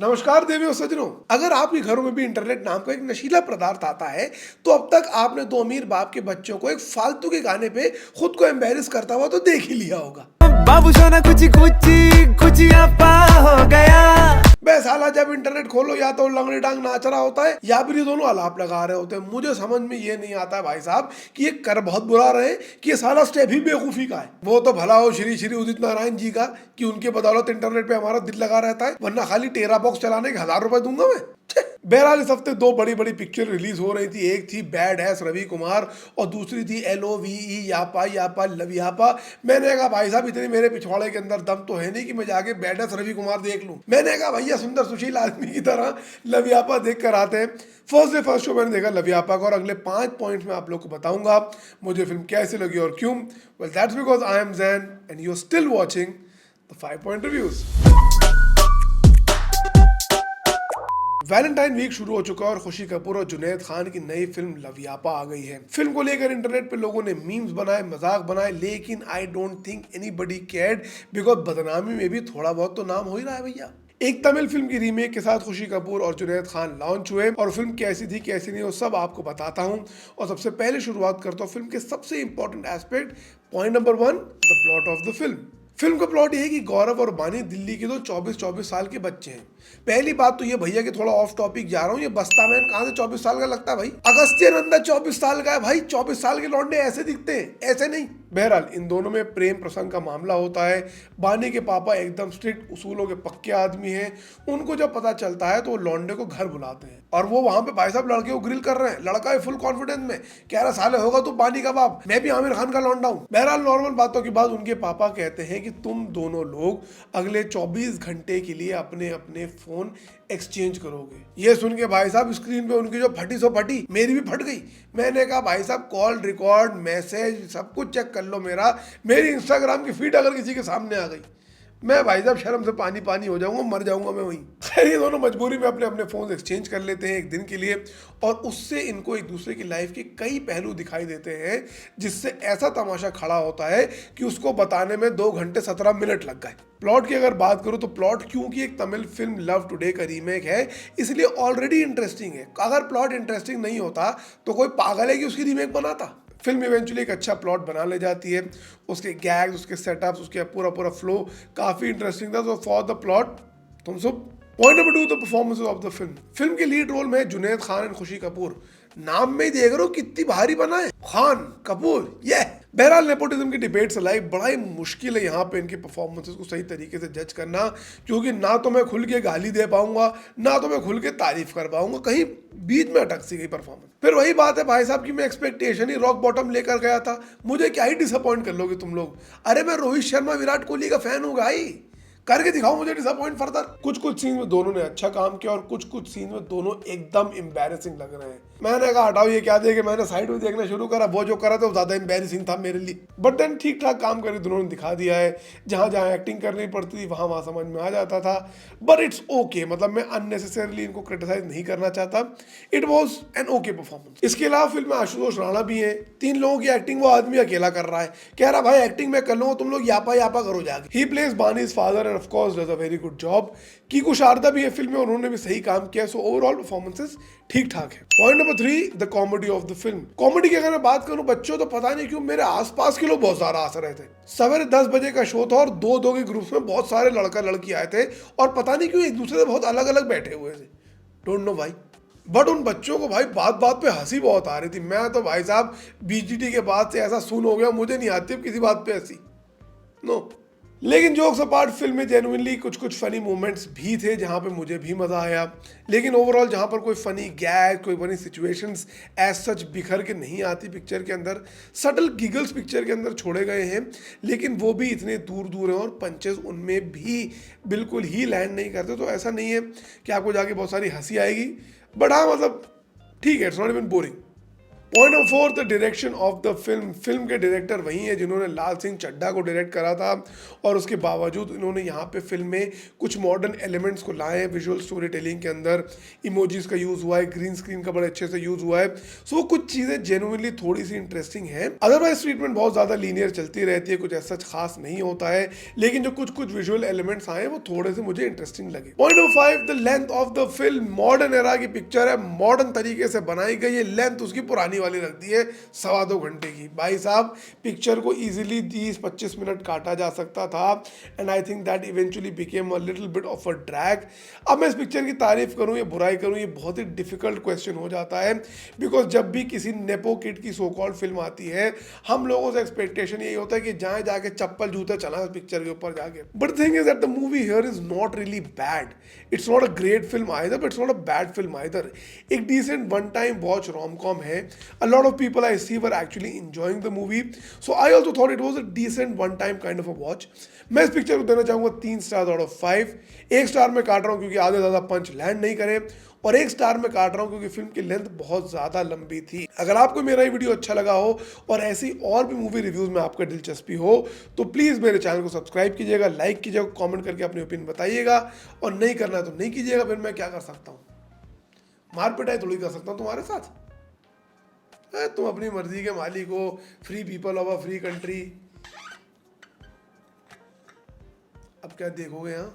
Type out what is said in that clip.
नमस्कार देवी और सज्जनों, अगर आपके घरों में भी इंटरनेट नाम का एक नशीला पदार्थ आता है तो अब तक आपने दो अमीर बाप के बच्चों को एक फालतू के गाने पे खुद को एम्बेरस करता हुआ तो देख ही लिया होगा। बाबू सोना कुछ कुछ आपा हो गया। बे साला, जब इंटरनेट खोलो या तो लंगड़ी डांग नाच रहा होता है या फिर ये दोनों आलाप लगा रहे होते हैं। मुझे समझ में ये नहीं आता है भाई साहब कि ये कर बहुत बुरा रहे कि ये सारा स्टेप ही बेवकूफी का है। वो तो भला हो श्री श्री उदित नारायण जी का कि उनके बदौलत इंटरनेट पे हमारा दिल लगा रहता है, वरना खाली टेरा बॉक्स चलाने के 1000 रुपए दूंगा मैं। बहरहाल इस हफ्ते दो बड़ी बड़ी पिक्चर रिलीज हो रही थी। एक थी बैड एस रवि कुमार और दूसरी थी LOVE यापा यापा लव यापा। मैंने कहा भाई साहब, इतनी मेरे पिछवाड़े के अंदर दम तो है नहीं कि मैं जाके बैड एस रवि कुमार देख लूं। मैंने कहा भैया सुंदर सुशील आदमी की तरह लव यापा देख कर आते हैं। फर्स्ट शो मैंने देखा लव यापा का और अगले 5 पॉइंट्स में आप लोग को बताऊंगा मुझे फिल्म कैसी लगी और क्यों। Well that's because I am Jain and you are still watching the 5 point reviews. Valentine week शुरू हो चुका है और खुशी कपूर और जुनैद खान की नई फिल्म लव यापा आ गई है। फिल्म को लेकर इंटरनेट पे लोगों ने मीम्स बनाए, मजाक बनाए, लेकिन I don't think anybody cared because बदनामी में भी थोड़ा बहुत तो नाम हो ही रहा है भैया। एक तमिल फिल्म की रीमेक के साथ खुशी कपूर और जुनैद खान लॉन्च हुए और फिल्म कैसी थी कैसी नहीं वो सब आपको बताता हूं। और सबसे पहले शुरुआत करता हूं फिल्म के सबसे important aspect. Point number 1, the plot of the film. Film का प्लॉट ये है कि गौरव और बानी दिल्ली के दो 24-24 साल के बच्चे हैं। पहली बात तो ये भैया कि थोड़ा ऑफ टॉपिक जा रहा हूँ, ये बस्ता मैन कहाँ से 24 साल का लगता है भाई। अगस्त्य नंदा 24 साल का है भाई। 24 साल के लौंडे ऐसे दिखते हैं, ऐसे नहीं। बहरहाल इन दोनों में प्रेम प्रसंग का मामला होता है। बानी के पापा एकदम स्ट्रिक्ट उसूलों के पक्के आदमी हैं। उनको जब पता चलता है तो वो लौंडे को घर बुलाते हैं और वो वहां पे भाई साहब लड़के को ग्रिल कर रहे हैं। लड़का है फुल कॉन्फिडेंस में कह रहा साले होगा तू बानी का बाप, मैं भी आमिर खान का लौंडा हूँ। बहरहाल नॉर्मल बातों के बाद उनके पापा कहते हैं कि तुम दोनों लोग अगले 24 घंटे के लिए अपने अपने फोन एक्सचेंज करोगे। ये सुन के भाई साहब स्क्रीन पे उनकी जो फटी सो फटी, मेरी भी फट गई। मैंने कहा भाई साहब कॉल रिकॉर्ड मैसेज सब कुछ चेक कर लो मेरी इंस्टाग्राम की फीड अगर किसी के सामने आ गई, मैं भाई साहब शर्म से पानी पानी हो जाऊंगा, मर जाऊंगा मैं वहीं। खैर ये दोनों मजबूरी में अपने अपने फोन एक्सचेंज कर लेते हैं एक दिन के लिए और उससे इनको एक दूसरे की लाइफ के कई पहलू दिखाई देते हैं जिससे ऐसा तमाशा खड़ा होता है कि उसको बताने में 2 घंटे 17 मिनट लग गए। प्लॉट की अगर बात करूं तो प्लॉट क्योंकि एक तमिल फिल्म लव टुडे का रीमेक है इसलिए ऑलरेडी इंटरेस्टिंग है। अगर प्लॉट इंटरेस्टिंग नहीं होता तो कोई पागल है कि उसकी रीमेक बनाता। फिल्म इवेंचुअली एक अच्छा प्लॉट बना ले जाती है। उसके गैग्स, उसके सेटअप्स, उसके पूरा फ्लो काफ़ी इंटरेस्टिंग था। तो फॉर द प्लॉट तुम सब। Point number 2, the performances of the film. Film के लीड रोल में जुनैद खान एंड खुशी कपूर। नाम में ही देख रहे हो कितनी भारी बना है, खान कपूर ये। बहरहाल नेपोटिज्म की डिबेट्स लाइक बड़ा ही मुश्किल है यहाँ पे इनके परफॉर्मेंसेस को सही तरीके से जज करना, क्योंकि ना तो मैं खुल के गाली दे पाऊंगा ना तो मैं खुल के तारीफ कर पाऊंगा, कहीं बीच में अटक सी गई परफॉर्मेंस। फिर वही बात है भाई साहब की मैं एक्सपेक्टेशन ही रॉक बॉटम लेकर गया था, मुझे क्या ही डिसअपॉइंट कर लोगे तुम लोग। अरे मैं रोहित शर्मा विराट कोहली का फैन हूँ भाई, करके दिखाओ मुझे डिसअपॉइंट फर्दर। कुछ सीन में दोनों ने अच्छा काम किया और कुछ सीन में दोनों एकदम एम्बैरेसिंग लग रहे हैं। मैंने कहा हटाओ ये क्या देखे, मैंने साइड में देखना शुरू करा, वो जो करा था वो ज्यादा एम्बैरेसिंग था मेरे लिए। बट देन ठीक ठाक काम करके दोनों ने दिखा दिया है। जहां जहां एक्टिंग करनी पड़ती थी वहां समझ में आ जाता था। बट इट्स ओके, मतलब मैं अननेसेसरली इनको क्रिटिसाइज नहीं करना चाहता। It was an okay performance. इसके अलावा फिल्म में आशुतोष राणा भी है। 3 लोगों की एक्टिंग वो आदमी अकेला कर रहा है, कह रहा भाई एक्टिंग मैं कर लूंगा, तुम लोग यापा यापा करो जाके। ही प्लेज बानीज father and of course does a very good job. Kiku Sharda भी है फिल्म में, उन्होंने भी सही काम किया। सो ओवरऑल परफॉर्मेंसेस ठीक ठाक है। Point number 3, the comedy of the film. Comedy की अगर मैं बात करूं बच्चों, तो पता नहीं क्यों मेरे आसपास के लोग बहुत सारा हंस रहे थे। सवेरे 10 बजे का शो था और 2-2 के ग्रुप्स में बहुत सारे लड़का लड़की आए थे और पता नहीं क्यों एक दूसरे से बहुत अलग अलग बैठे हुए थे। डोंट नो भाई, बट उन बच्चों को भाई बात बात पे हंसी बहुत आ रही थी। मैं तो भाई साहब BGT के बाद से ऐसा सुन हो गया, मुझे नहीं आती अब किसी बात पे हंसी, नो। लेकिन जोक्स अपार्ट फिल्म में जेन्युइनली कुछ फनी मोमेंट्स भी थे जहाँ पे मुझे भी मज़ा आया। लेकिन ओवरऑल जहाँ पर कोई फनी गैग, कोई फनी सिचुएशंस एज सच बिखर के नहीं आती पिक्चर के अंदर, सटल गिगल्स पिक्चर के अंदर छोड़े गए हैं, लेकिन वो भी इतने दूर दूर हैं और पंचेस उनमें भी बिल्कुल ही लैंड नहीं करते। तो ऐसा नहीं है कि आपको जाके बहुत सारी हंसी आएगी, बट हाँ मतलब ठीक है, it's not even boring. Point number 4, the direction of the film. Film के डायरेक्टर वही हैं जिन्होंने लाल सिंह चड्ढा को डायरेक्ट करा था, और उसके बावजूद इन्होंने यहाँ पे फिल्म में कुछ मॉडर्न एलिमेंट्स को लाए हैं विजुअल स्टोरी टेलिंग के अंदर। इमोजीज का यूज़ हुआ है, ग्रीन स्क्रीन का बड़े अच्छे से यूज़ हुआ है। सो कुछ चीज़ें जेन्युइनली थोड़ी सी इंटरेस्टिंग हैं। अदरवाइज ट्रीटमेंट बहुत ज़्यादा लीनियर चलती रहती है, कुछ ऐसा खास नहीं होता है, लेकिन जो कुछ कुछ विजुअल एलिमेंट्स आए वो थोड़े से मुझे इंटरेस्टिंग लगे। Point number 5, the length of the film. Modern era की पिक्चर है, मॉडर्न तरीके से बनाई गई है, लेंथ उसकी पुरानी वाली रख दी है 2.25 घंटे की। भाई साहब पिक्चर को इजीली 30-25 मिनट काटा जा सकता था, and I think that eventually became a little bit of a drag. अब मैं इस पिक्चर की तारीफ करूं या बुराई करूं, ये बहुत ही डिफिकल्ट क्वेश्चन हो जाता है, बिकॉज जब भी किसी नेपो किड की सो कॉल्ड फिल्म आती है, हम लोगों से एक्सपेक्टेशन यही होता है कि जहाँ जाके चप्पल जूते चला पिक्चर के ऊपर जाके। But thing is that the movie here is not really bad. It's not a great film either, but it's not a bad film either. एक decent one time watch rom com है। A lot of people I see were actually enjoying the movie, so I also thought it was a decent one time kind of a watch. मैं इस picture को देना चाहूँगा 3 star out of 5। 1 star में काट रहा हूँ क्योंकि आधे ज़्यादा पंच लैंड नहीं करे, और 1 स्टार में काट रहा हूँ क्योंकि फिल्म की लेंथ बहुत ज़्यादा लंबी थी। अगर आपको मेरा ये वीडियो अच्छा लगा हो और ऐसी और भी मूवी रिव्यूज़ में आपका दिलचस्पी हो, तो प्लीज़ मेरे चैनल को सब्सक्राइब कीजिएगा, लाइक कीजिएगा, कमेंट करके अपनी ओपिनियन बताइएगा, और नहीं करना है तो नहीं कीजिएगा। फिर मैं क्या कर सकता हूँ, मार पिटाई थोड़ी कर सकता हूँ तुम्हारे साथ। तुम अपनी मर्जी के मालिक हो, free people of a free country. अब क्या देखोगे यहाँ।